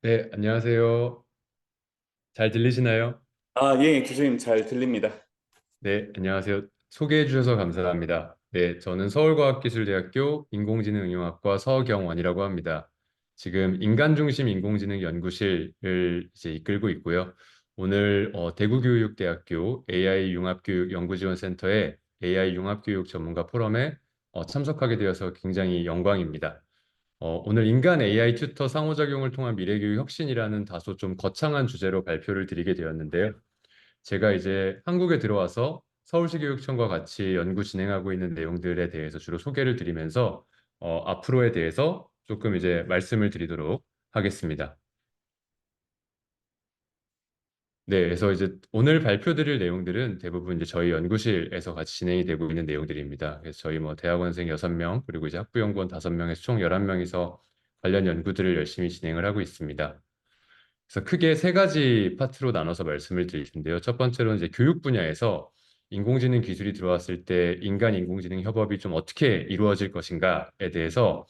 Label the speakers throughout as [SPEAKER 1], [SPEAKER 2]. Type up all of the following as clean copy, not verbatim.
[SPEAKER 1] 네, 안녕하세요. 잘 들리시나요?
[SPEAKER 2] 예, 교수님 잘 들립니다.
[SPEAKER 1] 네, 안녕하세요. 소개해 주셔서 감사합니다. 네, 저는 서울과학기술대학교 인공지능응용학과 서경원이라고 합니다. 지금 인간중심 인공지능 연구실을 이제 이끌고 있고요. 오늘 대구교육대학교 AI 융합교육연구지원센터의 AI 융합교육 전문가 포럼에 참석하게 되어서 굉장히 영광입니다. 오늘 인간 AI 튜터 상호작용을 통한 미래교육 혁신이라는 다소 좀 거창한 주제로 발표를 드리게 되었는데요. 제가 이제 한국에 들어와서 서울시 교육청과 같이 연구 진행하고 있는 내용들에 대해서 주로 소개를 드리면서 앞으로에 대해서 조금 이제 말씀을 드리도록 하겠습니다. 네, 그래서 이제 오늘 발표드릴 내용들은 대부분 이제 저희 연구실에서 같이 진행이 되고 있는 내용들입니다. 그래서 저희 뭐 대학원생 6명, 그리고 이제 학부연구원 5명에서 총 11명이서 관련 연구들을 열심히 진행을 하고 있습니다. 그래서 크게 세 가지 파트로 나눠서 말씀을 드릴 텐데요. 첫 번째로는 이제 교육 분야에서 인공지능 기술이 들어왔을 때 인간 인공지능 협업이 좀 어떻게 이루어질 것인가에 대해서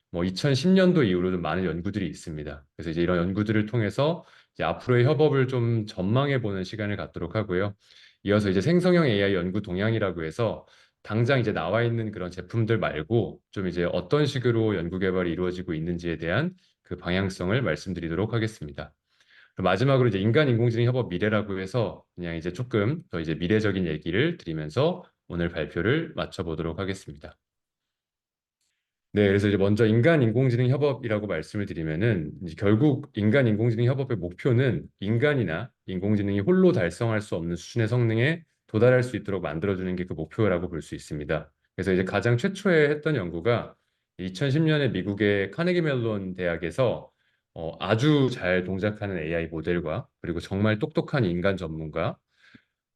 [SPEAKER 1] 뭐 2010년도 이후로도 많은 연구들이 있습니다. 그래서 이제 이런 연구들을 통해서 이제 앞으로의 협업을 좀 전망해 보는 시간을 갖도록 하고요. 이어서 이제 생성형 AI 연구 동향이라고 해서 당장 이제 나와 있는 그런 제품들 말고 좀 이제 어떤 식으로 연구 개발이 이루어지고 있는지에 대한 그 방향성을 말씀드리도록 하겠습니다. 마지막으로 이제 인간 인공지능 협업 미래라고 해서 그냥 이제 조금 더 이제 미래적인 얘기를 드리면서 오늘 발표를 마쳐보도록 하겠습니다. 네, 그래서 이제 먼저 인간 인공지능 협업이라고 말씀을 드리면은 이제 결국 인간 인공지능 협업의 목표는 인간이나 인공지능이 홀로 달성할 수 없는 수준의 성능에 도달할 수 있도록 만들어주는 게 그 목표라고 볼 수 있습니다. 그래서 이제 가장 최초에 했던 연구가 2010년에 미국의 카네기 멜론 대학에서 아주 잘 동작하는 AI 모델과 그리고 정말 똑똑한 인간 전문가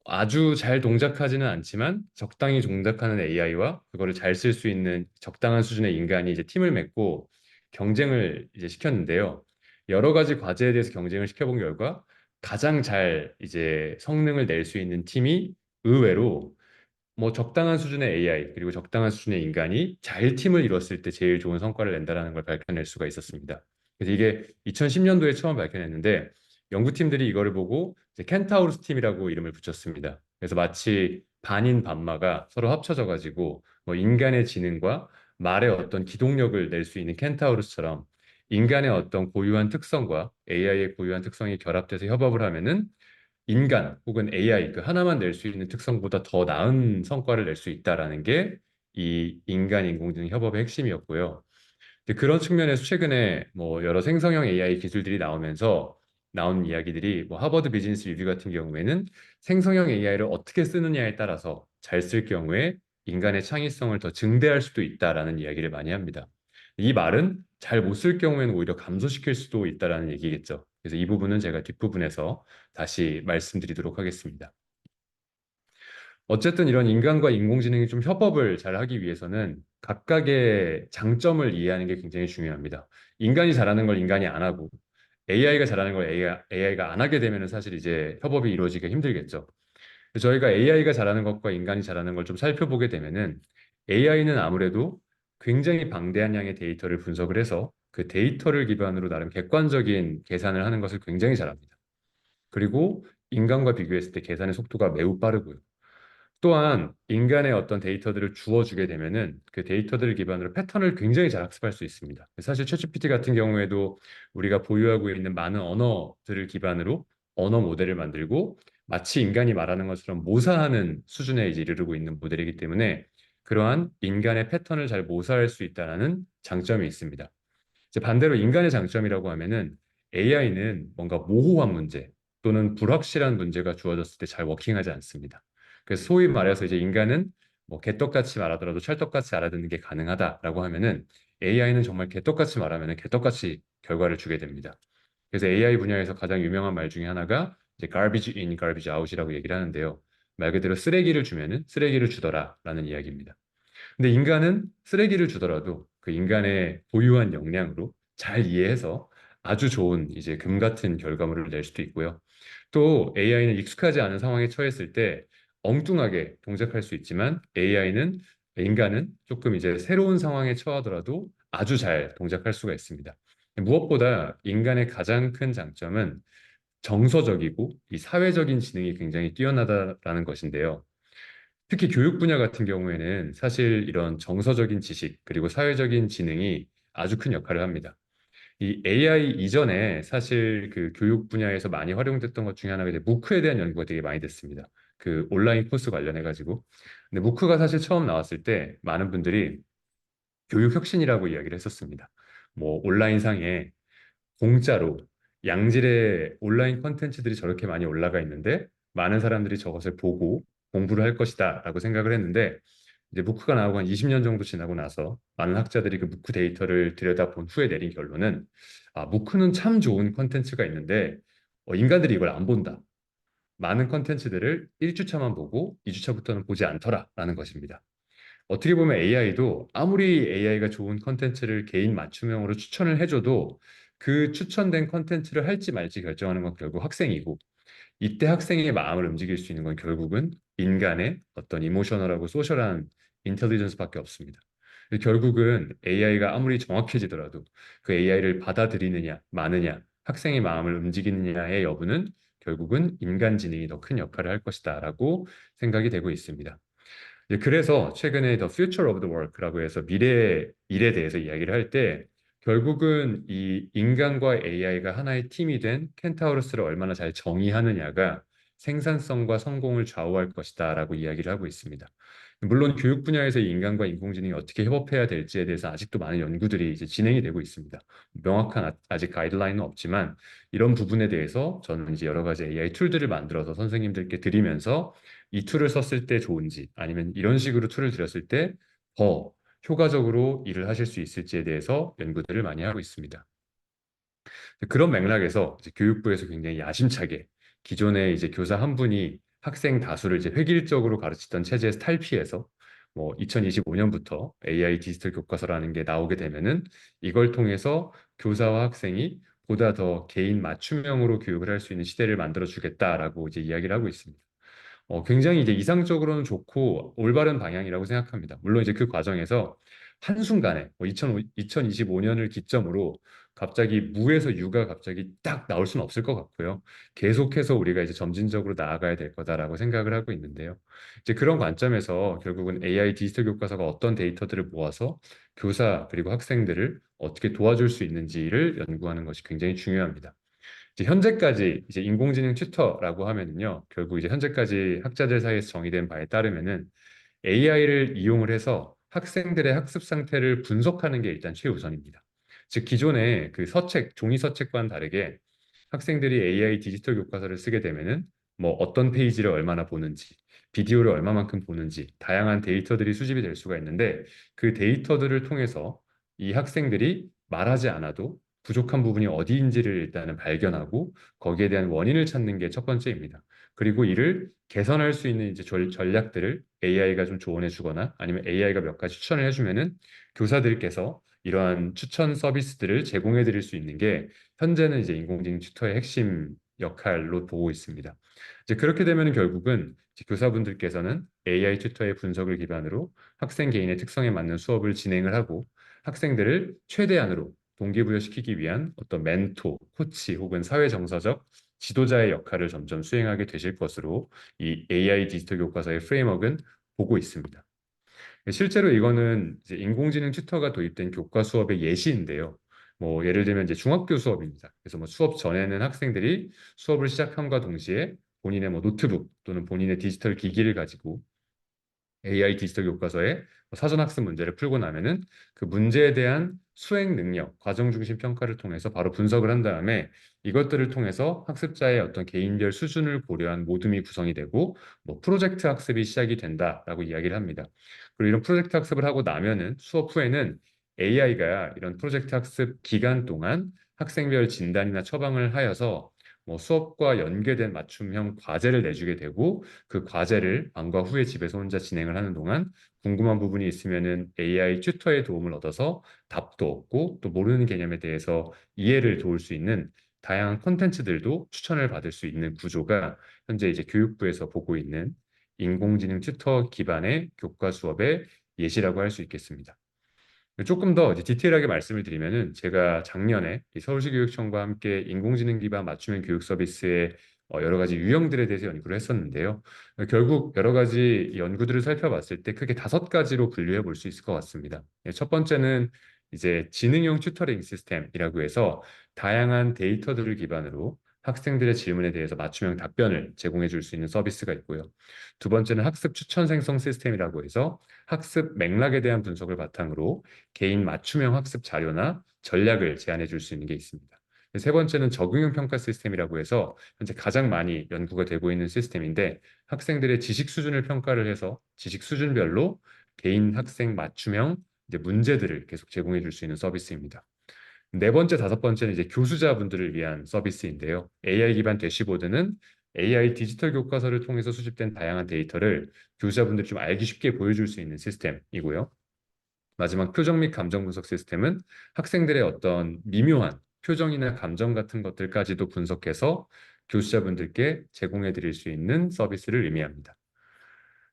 [SPEAKER 1] 아주 잘 동작하지는 않지만 적당히 동작하는 AI와 그거를 잘 쓸 수 있는 적당한 수준의 인간이 이제 팀을 맺고 경쟁을 이제 시켰는데요. 여러 가지 과제에 대해서 경쟁을 시켜본 결과 가장 잘 이제 성능을 낼 수 있는 팀이 의외로 뭐 적당한 수준의 AI 그리고 적당한 수준의 인간이 잘 팀을 이뤘을 때 제일 좋은 성과를 낸다라는 걸 밝혀낼 수가 있었습니다. 그래서 이게 2010년도에 처음 밝혀냈는데 연구팀들이 이거를 보고 이제 켄타우루스 팀이라고 이름을 붙였습니다. 그래서 마치 반인 반마가 서로 합쳐져 가지고 뭐 인간의 지능과 말의 어떤 기동력을 낼 수 있는 켄타우루스처럼 인간의 어떤 고유한 특성과 AI의 고유한 특성이 결합돼서 협업을 하면은 인간 혹은 AI 그 하나만 낼 수 있는 특성보다 더 나은 성과를 낼 수 있다라는 게 이 인간 인공지능 협업의 핵심이었고요. 근데 그런 측면에서 최근에 뭐 여러 생성형 AI 기술들이 나오면서 나온 이야기들이 뭐 하버드 비즈니스 리뷰 같은 경우에는 생성형 AI를 어떻게 쓰느냐에 따라서 잘 쓸 경우에 인간의 창의성을 더 증대할 수도 있다라는 이야기를 많이 합니다. 이 말은 잘 못 쓸 경우에는 오히려 감소시킬 수도 있다라는 얘기겠죠. 그래서 이 부분은 제가 뒷부분에서 다시 말씀드리도록 하겠습니다. 어쨌든 이런 인간과 인공지능이 좀 협업을 잘 하기 위해서는 각각의 장점을 이해하는 게 굉장히 중요합니다. 인간이 잘하는 걸 인간이 안 하고 AI가 잘하는 걸 AI가 안 하게 되면 사실 이제 협업이 이루어지기가 힘들겠죠. 저희가 AI가 잘하는 것과 인간이 잘하는 걸 좀 살펴보게 되면은 AI는 아무래도 굉장히 방대한 양의 데이터를 분석을 해서 그 데이터를 기반으로 나름 객관적인 계산을 하는 것을 굉장히 잘합니다. 그리고 인간과 비교했을 때 계산의 속도가 매우 빠르고요. 또한 인간의 어떤 데이터들을 주어주게 되면은 그 데이터들을 기반으로 패턴을 굉장히 잘 학습할 수 있습니다. 사실 챗GPT 같은 경우에도 우리가 보유하고 있는 많은 언어들을 기반으로 언어 모델을 만들고 마치 인간이 말하는 것처럼 모사하는 수준에 이제 이르르고 있는 모델이기 때문에 그러한 인간의 패턴을 잘 모사할 수 있다는 장점이 있습니다. 이제 반대로 인간의 장점이라고 하면은 AI는 뭔가 모호한 문제 또는 불확실한 문제가 주어졌을 때 잘 워킹하지 않습니다. 그래서 소위 말해서 이제 인간은 뭐 개떡같이 말하더라도 찰떡같이 알아듣는 게 가능하다라고 하면은 AI는 정말 개떡같이 말하면은 개떡같이 결과를 주게 됩니다. 그래서 AI 분야에서 가장 유명한 말 중에 하나가 이제 garbage in, garbage out이라고 얘기를 하는데요. 말 그대로 쓰레기를 주면은 쓰레기를 주더라라는 이야기입니다. 근데 인간은 쓰레기를 주더라도 그 인간의 보유한 역량으로 잘 이해해서 아주 좋은 이제 금 같은 결과물을 낼 수도 있고요. 또 AI는 익숙하지 않은 상황에 처했을 때 엉뚱하게 동작할 수 있지만 인간은 조금 이제 새로운 상황에 처하더라도 아주 잘 동작할 수가 있습니다. 무엇보다 인간의 가장 큰 장점은 정서적이고 이 사회적인 지능이 굉장히 뛰어나다라는 것인데요. 특히 교육 분야 같은 경우에는 사실 이런 정서적인 지식 그리고 사회적인 지능이 아주 큰 역할을 합니다. 이 AI 이전에 사실 그 교육 분야에서 많이 활용됐던 것 중에 하나가 이제 무크에 대한 연구가 되게 많이 됐습니다. 그 온라인 코스 관련해 가지고. 근데 무크가 사실 처음 나왔을 때 많은 분들이 교육 혁신이라고 이야기를 했었습니다. 뭐 온라인 상에 공짜로 양질의 온라인 컨텐츠들이 저렇게 많이 올라가 있는데 많은 사람들이 저것을 보고 공부를 할 것이다라고 생각을 했는데 이제 무크가 나오고 한 20년 정도 지나고 나서 많은 학자들이 그 무크 데이터를 들여다본 후에 내린 결론은 무크는 참 좋은 컨텐츠가 있는데 인간들이 이걸 안 본다. 많은 컨텐츠들을 1주차만 보고 2주차부터는 보지 않더라라는 것입니다. 어떻게 보면 AI도 아무리 AI가 좋은 컨텐츠를 개인 맞춤형으로 추천을 해줘도 그 추천된 컨텐츠를 할지 말지 결정하는 건 결국 학생이고 이때 학생의 마음을 움직일 수 있는 건 결국은 인간의 어떤 이모셔널하고 소셜한 인텔리전스밖에 없습니다. 결국은 AI가 아무리 정확해지더라도 그 AI를 받아들이느냐 마느냐 학생의 마음을 움직이느냐의 여부는 결국은 인간 지능이 더 큰 역할을 할 것이다라고 생각이 되고 있습니다. 그래서 최근에 The Future of the Work라고 해서 미래의 일에 대해서 이야기를 할 때 결국은 이 인간과 AI가 하나의 팀이 된 켄타우로스를 얼마나 잘 정의하느냐가 생산성과 성공을 좌우할 것이다라고 이야기를 하고 있습니다. 물론 교육 분야에서 이 인간과 인공지능이 어떻게 협업해야 될지에 대해서 아직도 많은 연구들이 이제 진행이 되고 있습니다. 명확한 아직 가이드라인은 없지만 이런 부분에 대해서 저는 이제 여러 가지 AI 툴들을 만들어서 선생님들께 드리면서 이 툴을 썼을 때 좋은지 아니면 이런 식으로 툴을 들였을 때 더 효과적으로 일을 하실 수 있을지에 대해서 연구들을 많이 하고 있습니다. 그런 맥락에서 이제 교육부에서 굉장히 야심차게 기존에 이제 교사 한 분이 학생 다수를 이제 획일적으로 가르치던 체제에서 탈피해서 뭐 2025년부터 AI 디지털 교과서라는 게 나오게 되면은 이걸 통해서 교사와 학생이 보다 더 개인 맞춤형으로 교육을 할 수 있는 시대를 만들어 주겠다라고 이제 이야기를 하고 있습니다. 굉장히 이제 이상적으로는 좋고 올바른 방향이라고 생각합니다. 물론 이제 그 과정에서 한순간에 뭐 2025년을 기점으로 갑자기 무에서 유가 갑자기 딱 나올 수는 없을 것 같고요. 계속해서 우리가 이제 점진적으로 나아가야 될 거다라고 생각을 하고 있는데요. 이제 그런 관점에서 결국은 AI 디지털 교과서가 어떤 데이터들을 모아서 교사 그리고 학생들을 어떻게 도와줄 수 있는지를 연구하는 것이 굉장히 중요합니다. 이제 현재까지 이제 인공지능 튜터라고 하면은요, 결국 이제 현재까지 학자들 사이에서 정의된 바에 따르면은 AI를 이용을 해서 학생들의 학습 상태를 분석하는 게 일단 최우선입니다. 즉 기존의 그 서책, 종이 서책과는 다르게 학생들이 AI 디지털 교과서를 쓰게 되면은 뭐 어떤 페이지를 얼마나 보는지, 비디오를 얼마만큼 보는지 다양한 데이터들이 수집이 될 수가 있는데 그 데이터들을 통해서 이 학생들이 말하지 않아도 부족한 부분이 어디인지를 일단은 발견하고 거기에 대한 원인을 찾는 게 첫 번째입니다. 그리고 이를 개선할 수 있는 이제 전략들을 AI가 좀 조언해 주거나 아니면 AI가 몇 가지 추천을 해주면은 교사들께서 이러한 추천 서비스들을 제공해 드릴 수 있는 게 현재는 이제 인공지능 튜터의 핵심 역할로 보고 있습니다. 이제 그렇게 되면 결국은 이제 교사분들께서는 AI 튜터의 분석을 기반으로 학생 개인의 특성에 맞는 수업을 진행을 하고 학생들을 최대한으로 동기부여시키기 위한 어떤 멘토, 코치 혹은 사회 정서적 지도자의 역할을 점점 수행하게 되실 것으로 이 AI 디지털 교과서의 프레임워크는 보고 있습니다. 실제로 이거는 이제 인공지능 튜터가 도입된 교과 수업의 예시인데요. 뭐 예를 들면 이제 중학교 수업입니다. 그래서 뭐 수업 전에는 학생들이 수업을 시작함과 동시에 본인의 뭐 노트북 또는 본인의 디지털 기기를 가지고 AI 디지털 교과서에 뭐 사전 학습 문제를 풀고 나면은 그 문제에 대한 수행 능력, 과정 중심 평가를 통해서 바로 분석을 한 다음에 이것들을 통해서 학습자의 어떤 개인별 수준을 고려한 모둠이 구성이 되고 뭐 프로젝트 학습이 시작이 된다라고 이야기를 합니다. 그리고 이런 프로젝트 학습을 하고 나면은 수업 후에는 AI가 이런 프로젝트 학습 기간 동안 학생별 진단이나 처방을 하여서 뭐 수업과 연계된 맞춤형 과제를 내주게 되고 그 과제를 방과 후에 집에서 혼자 진행을 하는 동안 궁금한 부분이 있으면은 AI 튜터의 도움을 얻어서 답도 얻고 또 모르는 개념에 대해서 이해를 도울 수 있는 다양한 콘텐츠들도 추천을 받을 수 있는 구조가 현재 이제 교육부에서 보고 있는 인공지능 튜터 기반의 교과 수업의 예시라고 할 수 있겠습니다. 조금 더 이제 디테일하게 말씀을 드리면은 제가 작년에 이 서울시교육청과 함께 인공지능 기반 맞춤형 교육 서비스의 여러 가지 유형들에 대해서 연구를 했었는데요. 결국 여러 가지 연구들을 살펴봤을 때 크게 5가지로 분류해 볼 수 있을 것 같습니다. 첫 번째는 이제 지능형 튜터링 시스템이라고 해서 다양한 데이터들을 기반으로 학생들의 질문에 대해서 맞춤형 답변을 제공해 줄 수 있는 서비스가 있고요. 두 번째는 학습 추천 생성 시스템이라고 해서 학습 맥락에 대한 분석을 바탕으로 개인 맞춤형 학습 자료나 전략을 제안해 줄 수 있는 게 있습니다. 세 번째는 적응형 평가 시스템이라고 해서 현재 가장 많이 연구가 되고 있는 시스템인데 학생들의 지식 수준을 평가를 해서 지식 수준별로 개인 학생 맞춤형 이제 문제들을 계속 제공해 줄 수 있는 서비스입니다. 네 번째, 다섯 번째는 이제 교수자분들을 위한 서비스인데요. AI 기반 대시보드는 AI 디지털 교과서를 통해서 수집된 다양한 데이터를 교수자분들이 좀 알기 쉽게 보여줄 수 있는 시스템이고요. 마지막 표정 및 감정 분석 시스템은 학생들의 어떤 미묘한 표정이나 감정 같은 것들까지도 분석해서 교수자분들께 제공해 드릴 수 있는 서비스를 의미합니다.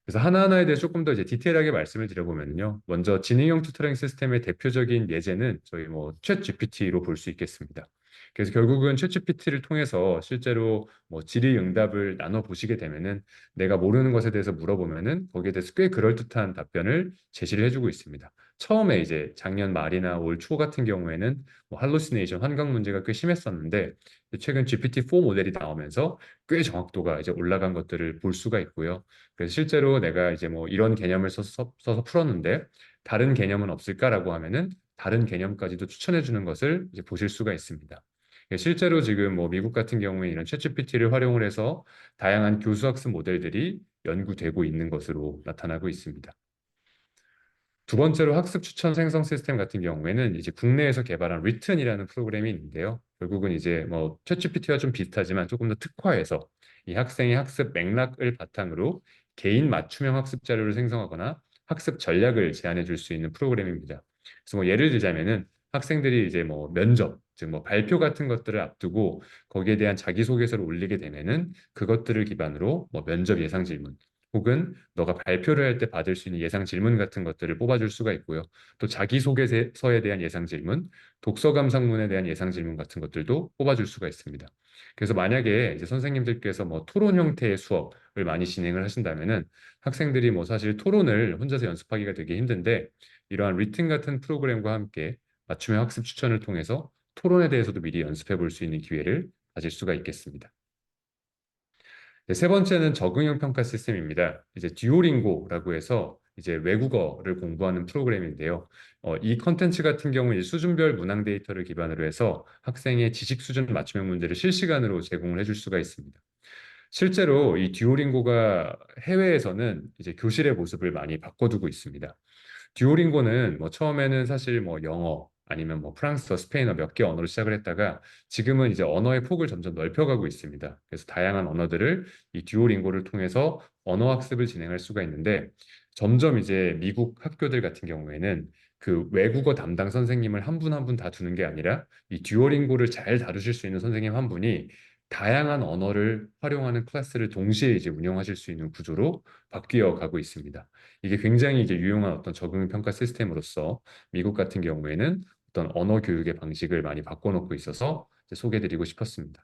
[SPEAKER 1] 그래서 하나하나에 대해 조금 더 이제 디테일하게 말씀을 드려보면요. 먼저 지능형 튜터링 시스템의 대표적인 예제는 저희 챗 GPT로 볼 수 있겠습니다. 그래서 결국은 챗 GPT를 통해서 실제로 질의응답을 나눠 보시게 되면은 내가 모르는 것에 대해서 물어보면은 거기에 대해서 꽤 그럴듯한 답변을 제시를 해주고 있습니다. 처음에 이제 작년 말이나 올 초 같은 경우에는 할루시네이션 환각 문제가 꽤 심했었는데 최근 GPT-4 모델이 나오면서 꽤 정확도가 이제 올라간 것들을 볼 수가 있고요. 그래서 실제로 내가 이제 이런 개념을 써서 풀었는데 다른 개념은 없을까라고 하면은 다른 개념까지도 추천해 주는 것을 이제 보실 수가 있습니다. 실제로 지금 미국 같은 경우에 이런 챗GPT를 활용을 해서 다양한 교수학습 모델들이 연구되고 있는 것으로 나타나고 있습니다. 두 번째로 학습 추천 생성 시스템 같은 경우에는 이제 국내에서 개발한 리튼이라는 프로그램이 있는데요. 결국은 이제 챗GPT와 좀 비슷하지만 조금 더 특화해서 이 학생의 학습 맥락을 바탕으로 개인 맞춤형 학습 자료를 생성하거나 학습 전략을 제안해 줄 수 있는 프로그램입니다. 그래서 예를 들자면은 학생들이 이제 면접, 즉 발표 같은 것들을 앞두고 거기에 대한 자기소개서를 올리게 되면은 그것들을 기반으로 면접 예상 질문 혹은 너가 발표를 할 때 받을 수 있는 예상 질문 같은 것들을 뽑아줄 수가 있고요. 또 자기소개서에 대한 예상 질문, 독서 감상문에 대한 예상 질문 같은 것들도 뽑아줄 수가 있습니다. 그래서 만약에 이제 선생님들께서 토론 형태의 수업을 많이 진행을 하신다면은 학생들이 사실 토론을 혼자서 연습하기가 되게 힘든데 이러한 리튼 같은 프로그램과 함께 맞춤형 학습 추천을 통해서 토론에 대해서도 미리 연습해 볼 수 있는 기회를 가질 수가 있겠습니다. 네, 세 번째는 적응형 평가 시스템입니다. 이제 듀오링고라고 해서 이제 외국어를 공부하는 프로그램인데요. 이 컨텐츠 같은 경우는 이제 수준별 문항 데이터를 기반으로 해서 학생의 지식 수준 맞춤형 문제를 실시간으로 제공을 해줄 수가 있습니다. 실제로 이 듀오링고가 해외에서는 이제 교실의 모습을 많이 바꿔두고 있습니다. 듀오링고는 처음에는 사실 영어 아니면 프랑스어, 스페인어 몇 개 언어로 시작을 했다가 지금은 이제 언어의 폭을 점점 넓혀가고 있습니다. 그래서 다양한 언어들을 이 듀오링고를 통해서 언어 학습을 진행할 수가 있는데 점점 이제 미국 학교들 같은 경우에는 그 외국어 담당 선생님을 한 분 한 분 다 두는 게 아니라 이 듀오링고를 잘 다루실 수 있는 선생님 한 분이 다양한 언어를 활용하는 클래스를 동시에 이제 운영하실 수 있는 구조로 바뀌어 가고 있습니다. 이게 굉장히 이제 유용한 어떤 적응 평가 시스템으로서 미국 같은 경우에는 어떤 언어 교육의 방식을 많이 바꿔놓고 있어서 이제 소개드리고 싶었습니다.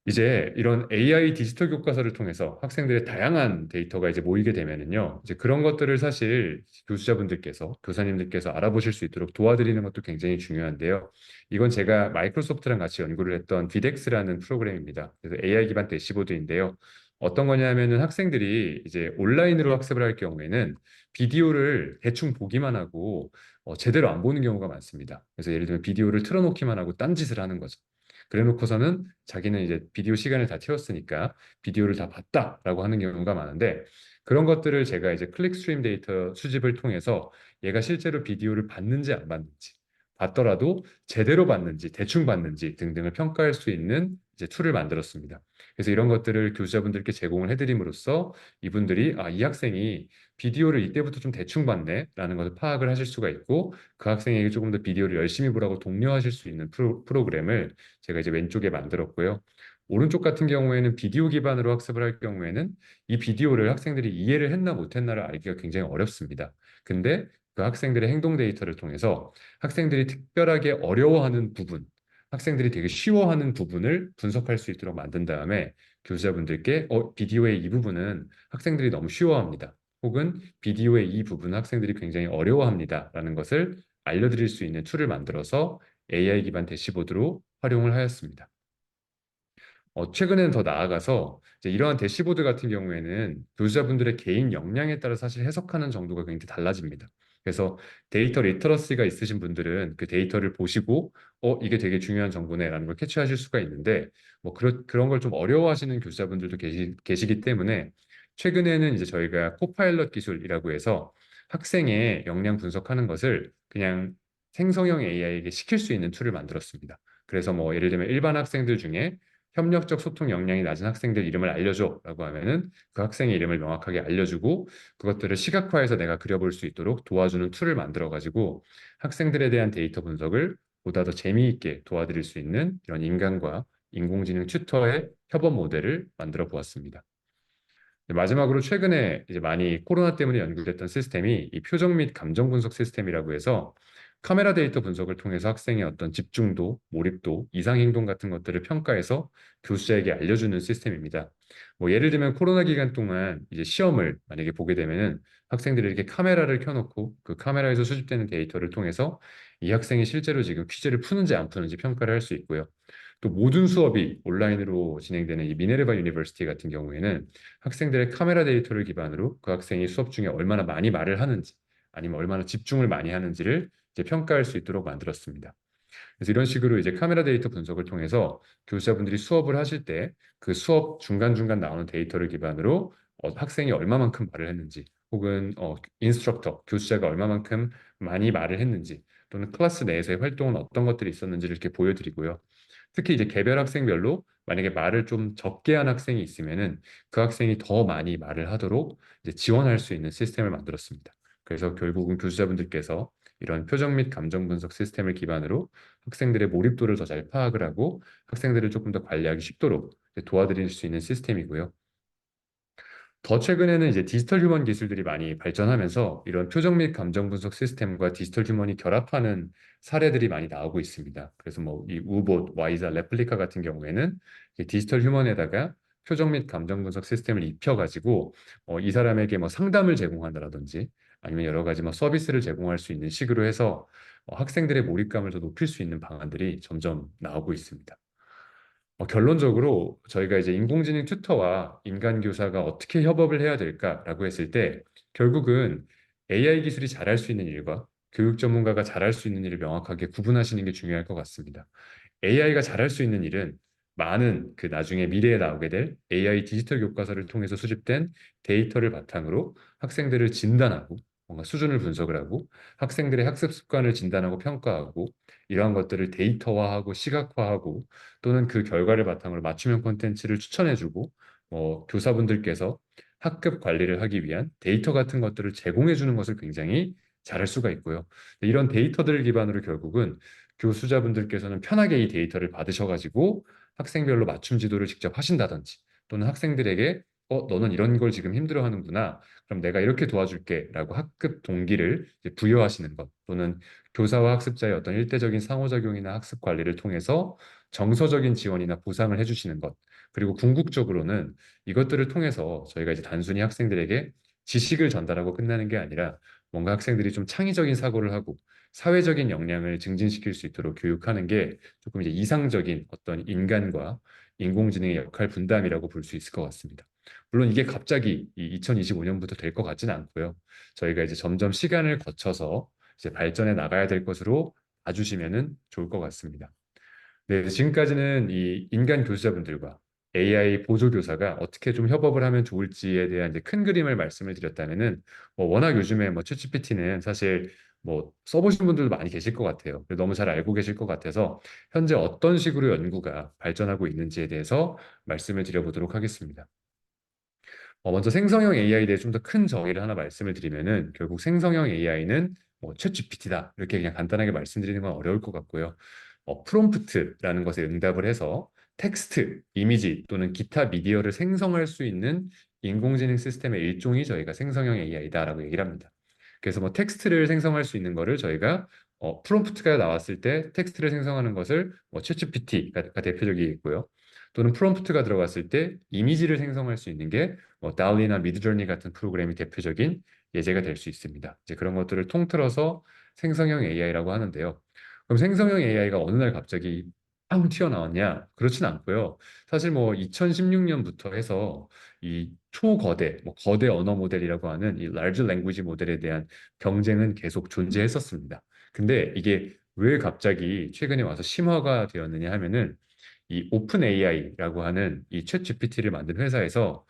[SPEAKER 1] 이제 이런 AI 디지털 교과서를 통해서 학생들의 다양한 데이터가 이제 모이게 되면은요, 이제 그런 것들을 사실 교수자분들께서, 교사님들께서 알아보실 수 있도록 도와드리는 것도 굉장히 중요한데요. 이건 제가 마이크로소프트랑 같이 연구를 했던 비덱스라는 프로그램입니다. 그래서 AI 기반 대시보드인데요. 어떤 거냐면은 학생들이 이제 온라인으로 학습을 할 경우에는 비디오를 대충 보기만 하고 제대로 안 보는 경우가 많습니다. 그래서 예를 들면 비디오를 틀어놓기만 하고 딴짓을 하는 거죠. 그래 놓고서는 자기는 이제 비디오 시간을 다 채웠으니까 비디오를 다 봤다라고 하는 경우가 많은데 그런 것들을 제가 이제 클릭 스트림 데이터 수집을 통해서 얘가 실제로 비디오를 봤는지 안 봤는지 봤더라도 제대로 봤는지 대충 봤는지 등등을 평가할 수 있는 이제 툴을 만들었습니다. 그래서 이런 것들을 교수자분들께 제공을 해드림으로써 이분들이 이 학생이 비디오를 이때부터 좀 대충 봤네라는 것을 파악을 하실 수가 있고 그 학생에게 조금 더 비디오를 열심히 보라고 독려하실 수 있는 프로그램을 제가 이제 왼쪽에 만들었고요. 오른쪽 같은 경우에는 비디오 기반으로 학습을 할 경우에는 이 비디오를 학생들이 이해를 했나 못했나를 알기가 굉장히 어렵습니다. 근데 그 학생들의 행동 데이터를 통해서 학생들이 특별하게 어려워하는 부분, 학생들이 되게 쉬워하는 부분을 분석할 수 있도록 만든 다음에 교사분들께 비디오의 이 부분은 학생들이 너무 쉬워합니다. 혹은 비디오의 이 부분은 학생들이 굉장히 어려워합니다라는 것을 알려드릴 수 있는 툴을 만들어서 AI 기반 대시보드로 활용을 하였습니다. 최근에는 더 나아가서 이제 이러한 대시보드 같은 경우에는 교수자분들의 개인 역량에 따라 사실 해석하는 정도가 굉장히 달라집니다. 그래서 데이터 리터러시가 있으신 분들은 그 데이터를 보시고 이게 되게 중요한 정보네라는 걸 캐치하실 수가 있는데 뭐 그런 걸 좀 어려워하시는 교수자분들도 계시기 때문에 최근에는 이제 저희가 코파일럿 기술이라고 해서 학생의 역량 분석하는 것을 그냥 생성형 AI에게 시킬 수 있는 툴을 만들었습니다. 그래서 뭐 예를 들면 일반 학생들 중에 협력적 소통 역량이 낮은 학생들 이름을 알려줘라고 하면은 그 학생의 이름을 명확하게 알려주고 그것들을 시각화해서 내가 그려볼 수 있도록 도와주는 툴을 만들어 가지고 학생들에 대한 데이터 분석을 보다 더 재미있게 도와드릴 수 있는 이런 인간과 인공지능 튜터의 협업 모델을 만들어 보았습니다. 마지막으로 최근에 이제 많이 코로나 때문에 연구됐던 시스템이 이 표정 및 감정 분석 시스템이라고 해서 카메라 데이터 분석을 통해서 학생의 어떤 집중도, 몰입도, 이상 행동 같은 것들을 평가해서 교수자에게 알려주는 시스템입니다. 뭐 예를 들면 코로나 기간 동안 이제 시험을 만약에 보게 되면은 학생들이 이렇게 카메라를 켜놓고 그 카메라에서 수집되는 데이터를 통해서 이 학생이 실제로 지금 퀴즈를 푸는지 안 푸는지 평가를 할 수 있고요. 또 모든 수업이 온라인으로 진행되는 이 미네르바 유니버시티 같은 경우에는 학생들의 카메라 데이터를 기반으로 그 학생이 수업 중에 얼마나 많이 말을 하는지 아니면 얼마나 집중을 많이 하는지를 이제 평가할 수 있도록 만들었습니다. 그래서 이런 식으로 이제 카메라 데이터 분석을 통해서 교수자분들이 수업을 하실 때 그 수업 중간중간 나오는 데이터를 기반으로 학생이 얼마만큼 말을 했는지 혹은 인스트럭터, 교수자가 얼마만큼 많이 말을 했는지 또는 클래스 내에서의 활동은 어떤 것들이 있었는지를 이렇게 보여드리고요. 특히 이제 개별 학생별로 만약에 말을 좀 적게 한 학생이 있으면은 그 학생이 더 많이 말을 하도록 이제 지원할 수 있는 시스템을 만들었습니다. 그래서 결국은 교수자분들께서 이런 표정 및 감정 분석 시스템을 기반으로 학생들의 몰입도를 더 잘 파악을 하고 학생들을 조금 더 관리하기 쉽도록 도와드릴 수 있는 시스템이고요. 더 최근에는 이제 디지털 휴먼 기술들이 많이 발전하면서 이런 표정 및 감정 분석 시스템과 디지털 휴먼이 결합하는 사례들이 많이 나오고 있습니다. 그래서 뭐 이 우봇, 와이자, 레플리카 같은 경우에는 이 디지털 휴먼에다가 표정 및 감정 분석 시스템을 입혀가지고 이 사람에게 뭐 상담을 제공한다라든지 아니면 여러 가지 뭐 서비스를 제공할 수 있는 식으로 해서 학생들의 몰입감을 더 높일 수 있는 방안들이 점점 나오고 있습니다. 결론적으로 저희가 이제 인공지능 튜터와 인간 교사가 어떻게 협업을 해야 될까라고 했을 때 결국은 AI 기술이 잘할 수 있는 일과 교육 전문가가 잘할 수 있는 일을 명확하게 구분하시는 게 중요할 것 같습니다. AI가 잘할 수 있는 일은 많은 그 나중에 미래에 나오게 될 AI 디지털 교과서를 통해서 수집된 데이터를 바탕으로 학생들을 진단하고 뭔가 수준을 분석을 하고 학생들의 학습 습관을 진단하고 평가하고 이러한 것들을 데이터화하고 시각화하고 또는 그 결과를 바탕으로 맞춤형 콘텐츠를 추천해주고 교사분들께서 학급 관리를 하기 위한 데이터 같은 것들을 제공해 주는 것을 굉장히 잘할 수가 있고요. 이런 데이터들을 기반으로 결국은 교수자분들께서는 편하게 이 데이터를 받으셔가지고 학생별로 맞춤 지도를 직접 하신다든지 또는 학생들에게 너는 이런 걸 지금 힘들어하는구나. 그럼 내가 이렇게 도와줄게라고 학급 동기를 이제 부여하시는 것 또는 교사와 학습자의 어떤 일대적인 상호작용이나 학습 관리를 통해서 정서적인 지원이나 보상을 해주시는 것 그리고 궁극적으로는 이것들을 통해서 저희가 이제 단순히 학생들에게 지식을 전달하고 끝나는 게 아니라 뭔가 학생들이 좀 창의적인 사고를 하고 사회적인 역량을 증진시킬 수 있도록 교육하는 게 조금 이제 이상적인 어떤 인간과 인공지능의 역할 분담이라고 볼 수 있을 것 같습니다. 물론 이게 갑자기 이 2025년부터 될 것 같지는 않고요. 저희가 이제 점점 시간을 거쳐서 이제 발전해 나가야 될 것으로 봐주시면은 좋을 것 같습니다. 네, 지금까지는 이 인간 교수자분들과 AI 보조교사가 어떻게 좀 협업을 하면 좋을지에 대한 이제 큰 그림을 말씀을 드렸다면은 워낙 요즘에 뭐 챗GPT는 사실 뭐 써보신 분들도 많이 계실 것 같아요. 너무 잘 알고 계실 것 같아서 현재 어떤 식으로 연구가 발전하고 있는지에 대해서 말씀을 드려보도록 하겠습니다. 먼저 생성형 AI에 대해 좀 더 큰 정의를 하나 말씀을 드리면은 결국 생성형 AI는 뭐 챗GPT다 이렇게 그냥 간단하게 말씀드리는 건 어려울 것 같고요. 프롬프트라는 것에 응답을 해서 텍스트, 이미지 또는 기타 미디어를 생성할 수 있는 인공지능 시스템의 일종이 저희가 생성형 AI다라고 얘기를 합니다. 그래서 뭐 텍스트를 생성할 수 있는 거를 저희가 프롬프트가 나왔을 때 텍스트를 생성하는 것을 뭐 챗GPT가 대표적이고요. 또는 프롬프트가 들어갔을 때 이미지를 생성할 수 있는 게 뭐 달리나 미드저니 같은 프로그램이 대표적인 예제가 될 수 있습니다. 이제 그런 것들을 통틀어서 생성형 AI라고 하는데요. 그럼 생성형 AI가 어느 날 갑자기 빵 튀어나왔냐? 그렇진 않고요. 사실 뭐 2016년부터 해서 이 초거대, 뭐 거대 언어 모델이라고 하는 이 large language 모델에 대한 경쟁은 계속 존재했었습니다. 근데 이게 왜 갑자기 최근에 와서 심화가 되었느냐 하면은 이 오픈 AI라고 하는 이 챗 GPT를 만든 회사에서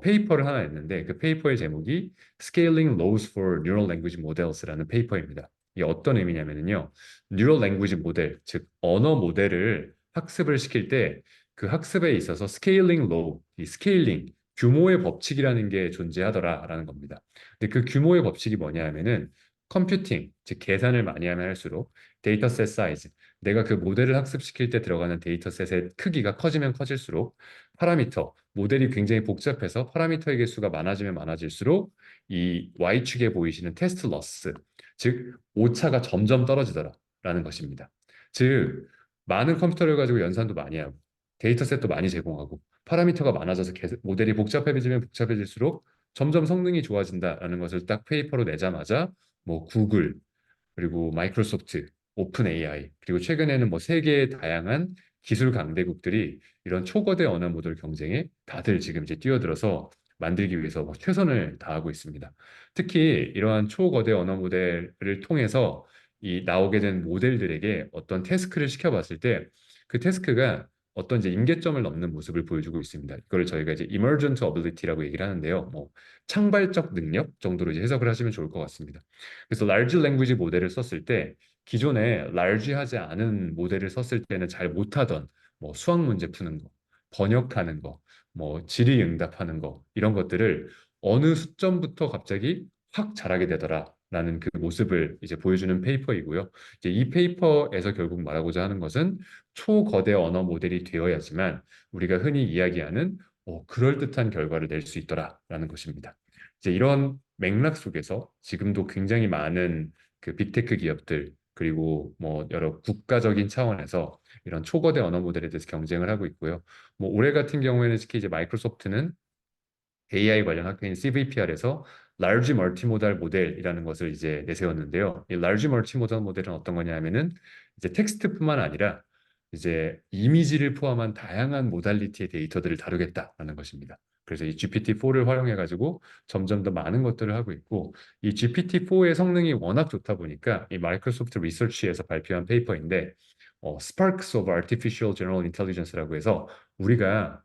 [SPEAKER 1] 페이퍼를 하나 냈는데 그 페이퍼의 제목이 Scaling Laws for Neural Language Models라는 페이퍼입니다. 이게 어떤 의미냐면요. Neural Language 모델, 즉 언어 모델을 학습을 시킬 때 그 학습에 있어서 스케일링 로우, 이 스케일링, 규모의 법칙이라는 게 존재하더라라는 겁니다. 근데 그 규모의 법칙이 뭐냐 하면은 컴퓨팅, 즉 계산을 많이 하면 할수록 데이터셋 사이즈, 내가 그 모델을 학습시킬 때 들어가는 데이터셋의 크기가 커지면 커질수록 파라미터, 모델이 굉장히 복잡해서 파라미터의 개수가 많아지면 많아질수록 이 Y축에 보이시는 테스트 러스, 즉 오차가 점점 떨어지더라라는 것입니다. 즉 많은 컴퓨터를 가지고 연산도 많이 하고 데이터셋도 많이 제공하고 파라미터가 많아져서 모델이 복잡해지면 복잡해질수록 점점 성능이 좋아진다라는 것을 딱 페이퍼로 내자마자 뭐 구글 그리고 마이크로소프트, 오픈 AI, 그리고 최근에는 뭐 세계의 다양한 기술 강대국들이 이런 초거대 언어 모델 경쟁에 다들 지금 이제 뛰어들어서 만들기 위해서 막 최선을 다하고 있습니다. 특히 이러한 초거대 언어 모델을 통해서 이 나오게 된 모델들에게 어떤 태스크를 시켜봤을 때 그 태스크가 어떤 이제 임계점을 넘는 모습을 보여주고 있습니다. 이걸 저희가 이제 emergent ability라고 얘기를 하는데요. 뭐 창발적 능력 정도로 이제 해석을 하시면 좋을 것 같습니다. 그래서 large language 모델을 썼을 때 기존에 large하지 않은 모델을 썼을 때는 잘 못하던 뭐 수학 문제 푸는 거, 번역하는 거, 뭐 질의응답하는 거 이런 것들을 어느 수점부터 갑자기 확 잘하게 되더라라는 그 모습을 이제 보여주는 페이퍼이고요. 이제 이 페이퍼에서 결국 말하고자 하는 것은 초거대 언어 모델이 되어야지만 우리가 흔히 이야기하는 그럴듯한 결과를 낼 수 있더라라는 것입니다. 이제 이런 맥락 속에서 지금도 굉장히 많은 그 빅테크 기업들 그리고 뭐 여러 국가적인 차원에서 이런 초거대 언어 모델에 대해서 경쟁을 하고 있고요. 뭐 올해 같은 경우에는 특히 이제 마이크로소프트는 AI 관련 학회인 CVPR에서 Large Multimodal 모델이라는 것을 이제 내세웠는데요. 이 Large Multimodal 모델은 어떤 거냐 하면은 이제 텍스트뿐만 아니라 이제 이미지를 포함한 다양한 모달리티의 데이터들을 다루겠다라는 것입니다. 그래서 이 GPT-4를 활용해 가지고 점점 더 많은 것들을 하고 있고 이 GPT-4의 성능이 워낙 좋다 보니까 이 마이크로소프트 리서치에서 발표한 페이퍼인데 Sparks of Artificial General Intelligence라고 해서 우리가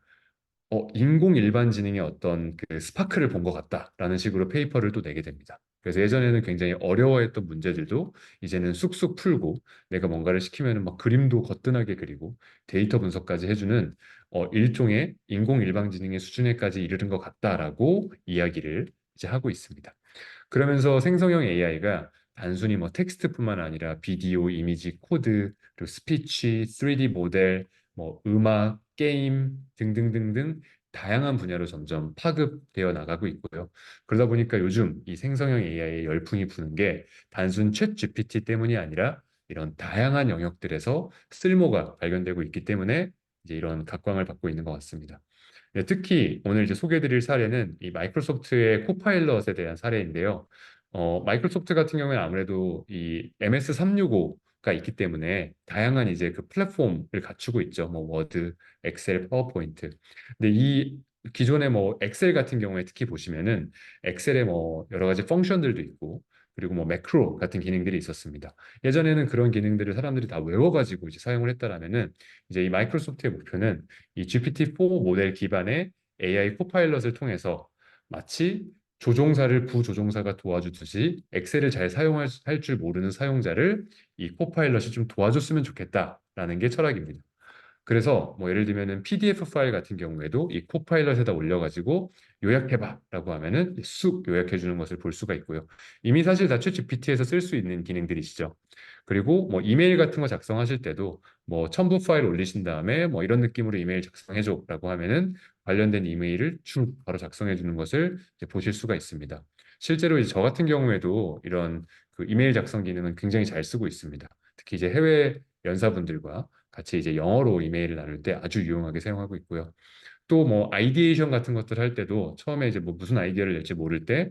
[SPEAKER 1] 인공 일반지능의 어떤 그 스파크를 본 것 같다라는 식으로 페이퍼를 또 내게 됩니다. 그래서 예전에는 굉장히 어려워했던 문제들도 이제는 쑥쑥 풀고 내가 뭔가를 시키면은 막 그림도 거뜬하게 그리고 데이터 분석까지 해주는 일종의 인공 일반지능의 수준에까지 이르는 것 같다라고 이야기를 이제 하고 있습니다. 그러면서 생성형 AI가 단순히 뭐 텍스트뿐만 아니라 비디오, 이미지, 코드, 그리고 스피치, 3D 모델, 뭐 음악, 게임 등등등등 다양한 분야로 점점 파급되어 나가고 있고요. 그러다 보니까 요즘 이 생성형 AI의 열풍이 부는 게 단순 챗 GPT 때문이 아니라 이런 다양한 영역들에서 쓸모가 발견되고 있기 때문에 이제 이런 각광을 받고 있는 것 같습니다. 네, 특히 오늘 이제 소개해드릴 사례는 이 마이크로소프트의 코파일럿에 대한 사례인데요. 마이크로소프트 같은 경우에는 아무래도 이 MS365가 있기 때문에 다양한 이제 그 플랫폼을 갖추고 있죠. 뭐 워드, 엑셀, 파워포인트. 근데 이 기존의 뭐 엑셀 같은 경우에 특히 보시면은 엑셀에 뭐 여러 가지 펑션들도 있고 그리고 뭐 매크로 같은 기능들이 있었습니다. 예전에는 그런 기능들을 사람들이 다 외워가지고 이제 사용을 했다라면은 이제 이 마이크로소프트의 목표는 이 GPT-4 모델 기반의 AI 코파일럿을 통해서 마치 조종사를 부조종사가 도와주듯이 엑셀을 잘 사용할 줄 모르는 사용자를 이 코파일럿이 좀 도와줬으면 좋겠다라는 게 철학입니다. 그래서 뭐 예를 들면은 PDF 파일 같은 경우에도 이 코파일럿에다 올려가지고 요약해봐라고 하면은 쑥 요약해 주는 것을 볼 수가 있고요. 이미 사실 다 챗GPT에서 쓸 수 있는 기능들이시죠. 그리고 뭐 이메일 같은 거 작성하실 때도 뭐 첨부 파일 올리신 다음에 뭐 이런 느낌으로 이메일 작성해줘라고 하면은 관련된 이메일을 쭉 바로 작성해 주는 것을 이제 보실 수가 있습니다. 실제로 이제 저 같은 경우에도 이런 그 이메일 작성 기능은 굉장히 잘 쓰고 있습니다. 특히 이제 해외 연사분들과 같이 이제 영어로 이메일을 나눌 때 아주 유용하게 사용하고 있고요. 또 뭐 아이디에이션 같은 것들 할 때도 처음에 이제 뭐 무슨 아이디어를 낼지 모를 때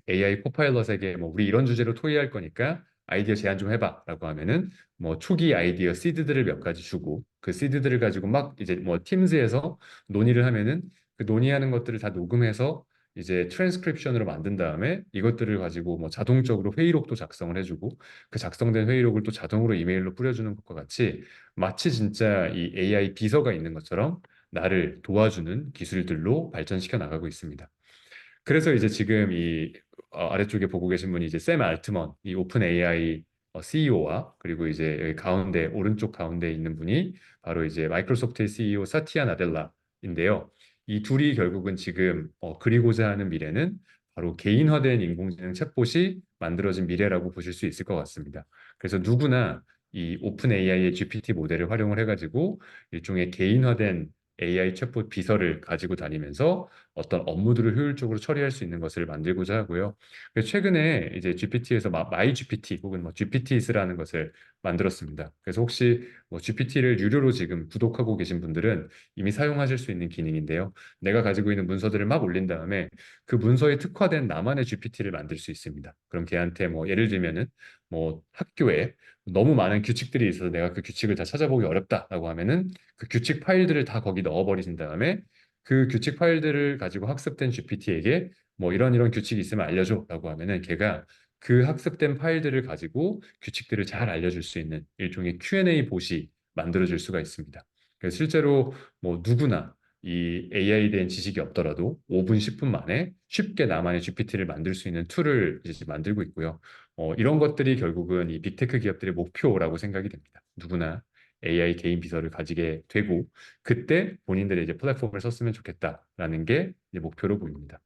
[SPEAKER 1] AI 코파일럿에게 뭐 우리 이런 주제로 토의할 거니까 아이디어 제안 좀 해봐라고 하면은 뭐 초기 아이디어 시드들을 몇 가지 주고 그 시드들을 가지고 막 이제 뭐 팀즈에서 논의를 하면은 그 논의하는 것들을 다 녹음해서 이제 트랜스크립션으로 만든 다음에 이것들을 가지고 뭐 자동적으로 회의록도 작성을 해주고 그 작성된 회의록을 또 자동으로 이메일로 뿌려주는 것과 같이 마치 진짜 이 AI 비서가 있는 것처럼 나를 도와주는 기술들로 발전시켜 나가고 있습니다. 그래서 이제 지금 이 아래쪽에 보고 계신 분이 이제 샘 알트먼, 이 오픈 AI CEO와 그리고 이제 여기 가운데 오른쪽 가운데 있는 분이 바로 이제 마이크로소프트의 CEO 사티아 나델라인데요. 이 둘이 결국은 지금 그리고자 하는 미래는 바로 개인화된 인공지능 챗봇이 만들어진 미래라고 보실 수 있을 것 같습니다. 그래서 누구나 이 오픈 AI의 GPT 모델을 활용을 해가지고 일종의 개인화된 AI 챗봇 비서를 가지고 다니면서 어떤 업무들을 효율적으로 처리할 수 있는 것을 만들고자 하고요. 그래서 최근에 이제 GPT에서 마이 GPT 혹은 뭐 GPT스라는 것을 만들었습니다. 그래서 혹시 뭐 GPT를 유료로 지금 구독하고 계신 분들은 이미 사용하실 수 있는 기능인데요. 내가 가지고 있는 문서들을 막 올린 다음에 그 문서에 특화된 나만의 GPT를 만들 수 있습니다. 그럼 걔한테 뭐 예를 들면은 뭐 학교에 너무 많은 규칙들이 있어서 내가 그 규칙을 다 찾아보기 어렵다라고 하면은 그 규칙 파일들을 다 거기 넣어버리신 다음에 그 규칙 파일들을 가지고 학습된 GPT에게 뭐 이런 규칙이 있으면 알려줘라고 하면은 걔가 그 학습된 파일들을 가지고 규칙들을 잘 알려줄 수 있는 일종의 Q&A 봇이 만들어질 수가 있습니다. 그래서 실제로 뭐 누구나 이 AI에 대한 지식이 없더라도 5분, 10분 만에 쉽게 나만의 GPT를 만들 수 있는 툴을 이제 만들고 있고요. 이런 것들이 결국은 이 빅테크 기업들의 목표라고 생각이 됩니다. 누구나 AI 개인 비서를 가지게 되고 그때 본인들의 이제 플랫폼을 썼으면 좋겠다라는 게 이제 목표로 보입니다.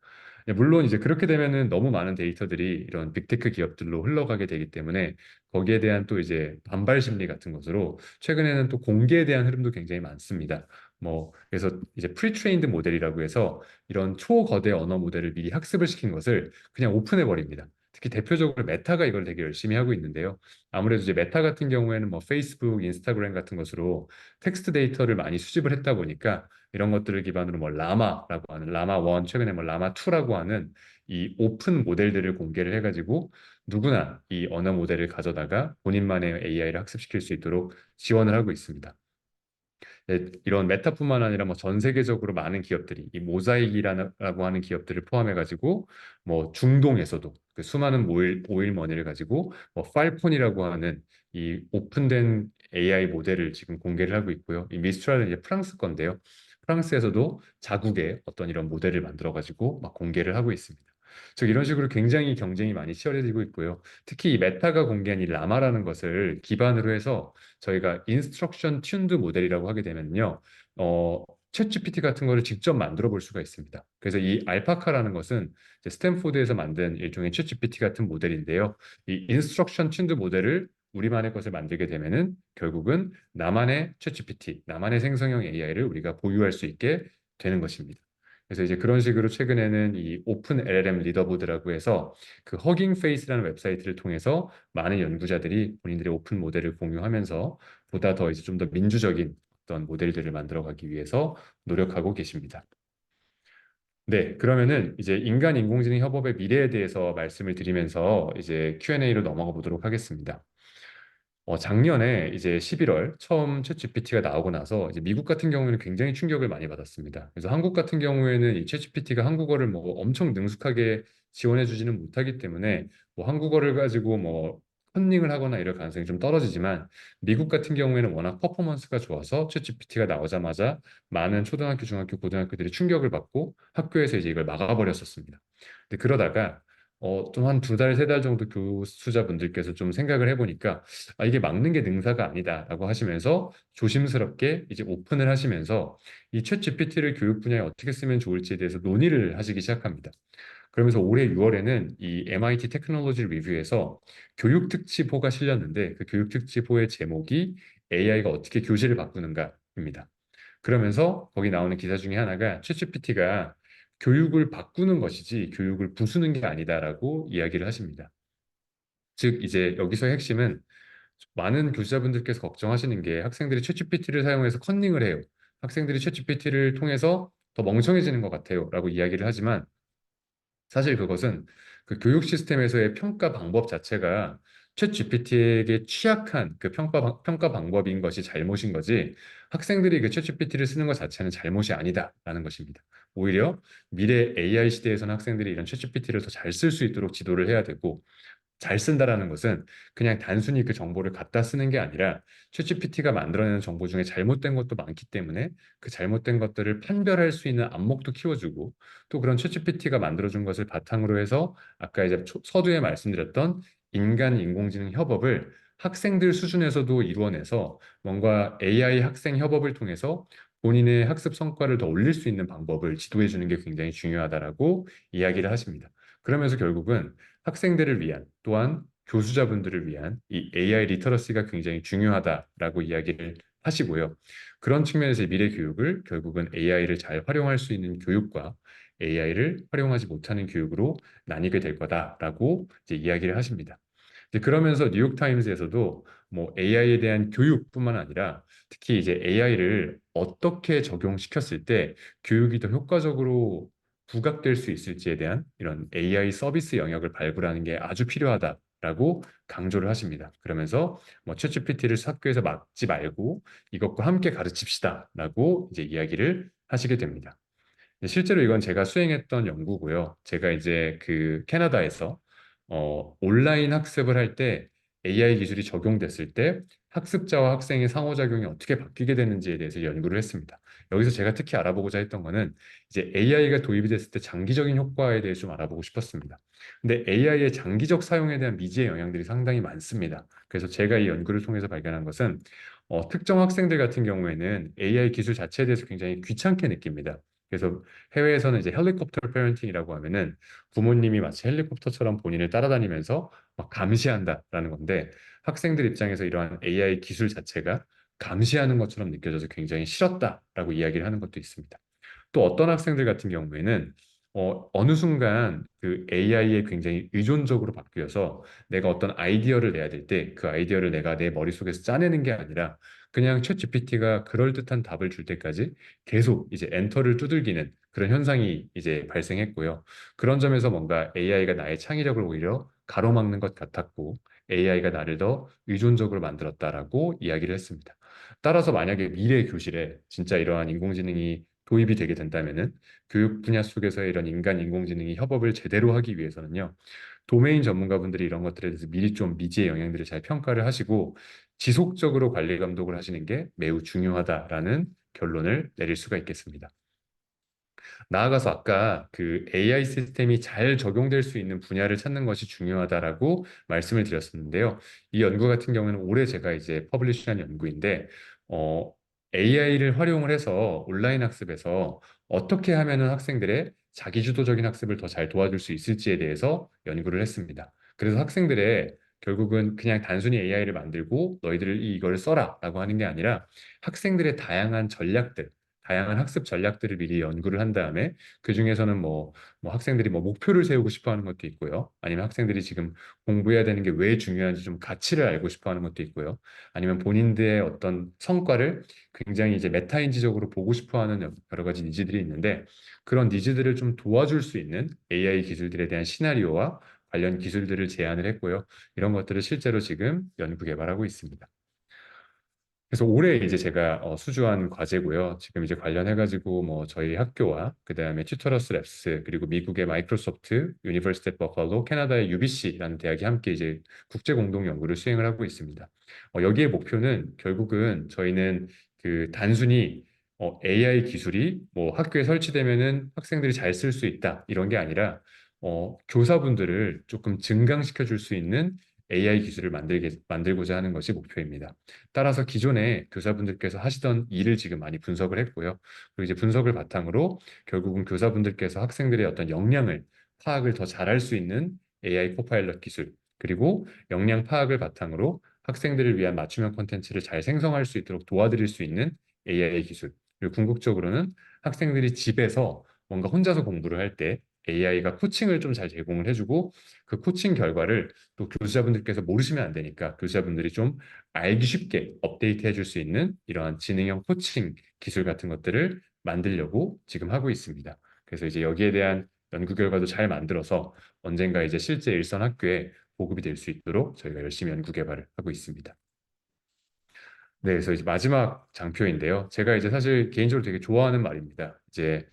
[SPEAKER 1] 물론 이제 그렇게 되면은 너무 많은 데이터들이 이런 빅테크 기업들로 흘러가게 되기 때문에 거기에 대한 또 이제 반발 심리 같은 것으로 최근에는 또 공개에 대한 흐름도 굉장히 많습니다. 뭐 그래서 이제 프리트레인드 모델이라고 해서 이런 초거대 언어 모델을 미리 학습을 시킨 것을 그냥 오픈해 버립니다. 특히 대표적으로 메타가 이걸 되게 열심히 하고 있는데요. 아무래도 이제 메타 같은 경우에는 뭐 페이스북, 인스타그램 같은 것으로 텍스트 데이터를 많이 수집을 했다 보니까 이런 것들을 기반으로 뭐 라마라고 하는 라마 1 최근에 뭐 라마 2라고 하는 이 오픈 모델들을 공개를 해가지고 누구나 이 언어 모델을 가져다가 본인만의 AI를 학습시킬 수 있도록 지원을 하고 있습니다. 네, 이런 메타뿐만 아니라 뭐 전 세계적으로 많은 기업들이 이 모자익이라고 하는 기업들을 포함해가지고 뭐 중동에서도 그 수많은 오일 머니를 가지고 뭐 팔콘이라고 하는 이 오픈된 AI 모델을 지금 공개를 하고 있고요. 이 미스트랄은 이제 프랑스 건데요. 프랑스에서도 자국의 어떤 이런 모델을 만들어 가지고 막 공개를 하고 있습니다. 즉 이런 식으로 굉장히 경쟁이 많이 치열해지고 있고요. 특히 이 메타가 공개한 이 라마라는 것을 기반으로 해서 저희가 인스트럭션 튠드 모델이라고 하게 되면요. 어, 챗 GPT 같은 거를 직접 만들어 볼 수가 있습니다. 그래서 이 알파카라는 것은 이제 스탠포드에서 만든 일종의 챗 GPT 같은 모델인데요. 이 인스트럭션 튠드 모델을 우리만의 것을 만들게 되면은 결국은 나만의 챗 GPT, 나만의 생성형 AI를 우리가 보유할 수 있게 되는 것입니다. 그래서 이제 그런 식으로 최근에는 이 오픈 LLM 리더보드라고 해서 그 허깅 페이스라는 웹사이트를 통해서 많은 연구자들이 본인들의 오픈 모델을 공유하면서 보다 더 이제 좀 더 민주적인 어떤 모델들을 만들어가기 위해서 노력하고 계십니다. 네, 그러면은 이제 인간 인공지능 협업의 미래에 대해서 말씀을 드리면서 이제 Q&A로 넘어가 보도록 하겠습니다. 작년에 이제 11월 처음 챗GPT가 나오고 나서 이제 미국 같은 경우에는 굉장히 충격을 많이 받았습니다. 그래서 한국 같은 경우에는 이 챗GPT가 한국어를 뭐 엄청 능숙하게 지원해 주지는 못하기 때문에 뭐 한국어를 가지고 뭐 컨닝을 하거나 이럴 가능성이 좀 떨어지지만 미국 같은 경우에는 워낙 퍼포먼스가 좋아서 챗GPT가 나오자마자 많은 초등학교, 중학교, 고등학교들이 충격을 받고 학교에서 이제 이걸 막아버렸었습니다. 근데 그러다가 좀 한 두 달, 세 달 정도 교수자분들께서 좀 생각을 해보니까 이게 막는 게 능사가 아니다라고 하시면서 조심스럽게 이제 오픈을 하시면서 이 챗 GPT를 교육 분야에 어떻게 쓰면 좋을지에 대해서 논의를 하시기 시작합니다. 그러면서 올해 6월에는 이 MIT 테크놀로지 리뷰에서 교육 특집호가 실렸는데 그 교육 특집호의 제목이 AI가 어떻게 교실을 바꾸는가입니다. 그러면서 거기 나오는 기사 중에 하나가 챗GPT가 교육을 바꾸는 것이지 교육을 부수는 게 아니다라고 이야기를 하십니다. 즉 이제 여기서의 핵심은 많은 교수자분들께서 걱정하시는 게 학생들이 챗GPT를 사용해서 컨닝을 해요. 학생들이 챗GPT를 통해서 더 멍청해지는 것 같아요. 라고 이야기를 하지만 사실 그것은 그 교육 시스템에서의 평가 방법 자체가 챗 GPT에게 취약한 그 평가 방법인 것이 잘못인 거지 학생들이 그 챗 GPT를 쓰는 것 자체는 잘못이 아니다라는 것입니다. 오히려 미래 AI 시대에서는 학생들이 이런 챗 GPT를 더 잘 쓸 수 있도록 지도를 해야 되고 잘 쓴다라는 것은 그냥 단순히 그 정보를 갖다 쓰는 게 아니라 챗GPT가 만들어내는 정보 중에 잘못된 것도 많기 때문에 그 잘못된 것들을 판별할 수 있는 안목도 키워주고 또 그런 챗GPT가 만들어준 것을 바탕으로 해서 아까 이제 서두에 말씀드렸던 인간 인공지능 협업을 학생들 수준에서도 이루어내서 뭔가 AI 학생 협업을 통해서 본인의 학습 성과를 더 올릴 수 있는 방법을 지도해 주는 게 굉장히 중요하다라고 이야기를 하십니다. 그러면서 결국은 학생들을 위한 또한 교수자분들을 위한 이 AI 리터러시가 굉장히 중요하다라고 이야기를 하시고요. 그런 측면에서 미래 교육을 결국은 AI를 잘 활용할 수 있는 교육과 AI를 활용하지 못하는 교육으로 나뉘게 될 거다라고 이제 이야기를 하십니다. 이제 그러면서 뉴욕타임스에서도 뭐 AI에 대한 교육뿐만 아니라 특히 이제 AI를 어떻게 적용시켰을 때 교육이 더 효과적으로 부각될 수 있을지에 대한 이런 AI 서비스 영역을 발굴하는 게 아주 필요하다라고 강조를 하십니다. 그러면서 뭐 챗GPT를 학교에서 막지 말고 이것과 함께 가르칩시다라고 이제 이야기를 하시게 됩니다. 실제로 이건 제가 수행했던 연구고요. 제가 이제 그 캐나다에서 온라인 학습을 할 때 AI 기술이 적용됐을 때 학습자와 학생의 상호작용이 어떻게 바뀌게 되는지에 대해서 연구를 했습니다. 여기서 제가 특히 알아보고자 했던 거는 이제 AI가 도입이 됐을 때 장기적인 효과에 대해 좀 알아보고 싶었습니다. 근데 AI의 장기적 사용에 대한 미지의 영향들이 상당히 많습니다. 그래서 제가 이 연구를 통해서 발견한 것은 특정 학생들 같은 경우에는 AI 기술 자체에 대해서 굉장히 귀찮게 느낍니다. 그래서 해외에서는 이제 헬리콥터 페어런팅이라고 하면은 부모님이 마치 헬리콥터처럼 본인을 따라다니면서 막 감시한다라는 건데 학생들 입장에서 이러한 AI 기술 자체가 감시하는 것처럼 느껴져서 굉장히 싫었다라고 이야기를 하는 것도 있습니다. 또 어떤 학생들 같은 경우에는 어느 순간 그 AI에 굉장히 의존적으로 바뀌어서 내가 어떤 아이디어를 내야 될 때 그 아이디어를 내가 내 머릿속에서 짜내는 게 아니라 그냥 챗 GPT가 그럴듯한 답을 줄 때까지 계속 이제 엔터를 두들기는 그런 현상이 이제 발생했고요. 그런 점에서 뭔가 AI가 나의 창의력을 오히려 가로막는 것 같았고 AI가 나를 더 의존적으로 만들었다라고 이야기를 했습니다. 따라서 만약에 미래 교실에 진짜 이러한 인공지능이 도입이 되게 된다면은 교육 분야 속에서 이런 인간 인공지능이 협업을 제대로 하기 위해서는요. 도메인 전문가분들이 이런 것들에 대해서 미리 좀 미지의 영향들을 잘 평가를 하시고 지속적으로 관리 감독을 하시는 게 매우 중요하다라는 결론을 내릴 수가 있겠습니다. 나아가서 아까 그 AI 시스템이 잘 적용될 수 있는 분야를 찾는 것이 중요하다라고 말씀을 드렸었는데요. 이 연구 같은 경우는 올해 제가 이제 퍼블리시한 연구인데, AI를 활용을 해서 온라인 학습에서 어떻게 하면은 학생들의 자기주도적인 학습을 더 잘 도와줄 수 있을지에 대해서 연구를 했습니다. 그래서 학생들의 결국은 그냥 단순히 AI를 만들고 너희들이 이걸 써라라고 하는 게 아니라 학생들의 다양한 전략들, 다양한 학습 전략들을 미리 연구를 한 다음에 그 중에서는 뭐 학생들이 뭐 목표를 세우고 싶어 하는 것도 있고요. 아니면 학생들이 지금 공부해야 되는 게 왜 중요한지 좀 가치를 알고 싶어 하는 것도 있고요. 아니면 본인들의 어떤 성과를 굉장히 이제 메타인지적으로 보고 싶어 하는 여러 가지 니즈들이 있는데 그런 니즈들을 좀 도와줄 수 있는 AI 기술들에 대한 시나리오와 관련 기술들을 제안을 했고요. 이런 것들을 실제로 지금 연구 개발하고 있습니다. 그래서 올해 이제 제가 수주한 과제고요. 지금 이제 관련해가지고 뭐 저희 학교와 그다음에 튜터러스 랩스 그리고 미국의 마이크로소프트, 유니버시티 버팔로, 캐나다의 UBC라는 대학이 함께 이제 국제 공동 연구를 수행을 하고 있습니다. 여기에 목표는 결국은 저희는 그 단순히 AI 기술이 뭐 학교에 설치되면은 학생들이 잘 쓸 수 있다 이런 게 아니라 교사분들을 조금 증강시켜 줄 수 있는 AI 기술을 만들고자 하는 것이 목표입니다. 따라서 기존에 교사분들께서 하시던 일을 지금 많이 분석을 했고요. 그리고 이제 분석을 바탕으로 결국은 교사분들께서 학생들의 어떤 역량을 파악을 더 잘할 수 있는 AI 코파일럿 기술, 그리고 역량 파악을 바탕으로 학생들을 위한 맞춤형 콘텐츠를 잘 생성할 수 있도록 도와드릴 수 있는 AI 기술, 그리고 궁극적으로는 학생들이 집에서 뭔가 혼자서 공부를 할 때 AI가 코칭을 좀 잘 제공을 해주고 그 코칭 결과를 또 교수자분들께서 모르시면 안 되니까 교수자분들이 좀 알기 쉽게 업데이트 해줄 수 있는 이러한 지능형 코칭 기술 같은 것들을 만들려고 지금 하고 있습니다. 그래서 이제 여기에 대한 연구 결과도 잘 만들어서 언젠가 이제 실제 일선 학교에 보급이 될 수 있도록 저희가 열심히 연구 개발을 하고 있습니다. 네, 그래서 이제 마지막 장표인데요. 제가 이제 사실 개인적으로 되게 좋아하는 말입니다. 이제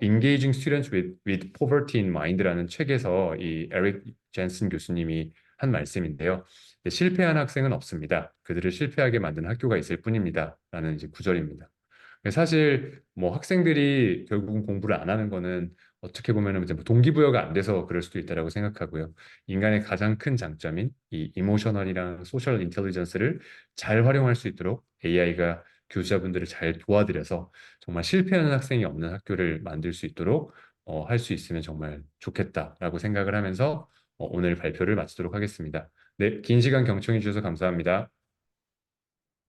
[SPEAKER 1] Engaging Students with Poverty in Mind라는 책에서 이 에릭 젠슨 교수님이 한 말씀인데요. 이제 실패한 학생은 없습니다. 그들을 실패하게 만든 학교가 있을 뿐입니다. 라는 이제 구절입니다. 사실 뭐 학생들이 결국은 공부를 안 하는 거는 어떻게 보면은 이제 뭐 동기부여가 안 돼서 그럴 수도 있다라고 생각하고요. 인간의 가장 큰 장점인 이 이모셔널이랑 소셜 인텔리전스를 잘 활용할 수 있도록 AI가 교수자분들을 잘 도와드려서 정말 실패하는 학생이 없는 학교를 만들 수 있도록 할 수 있으면 정말 좋겠다라고 생각을 하면서 오늘 발표를 마치도록 하겠습니다. 네, 긴 시간 경청해 주셔서 감사합니다.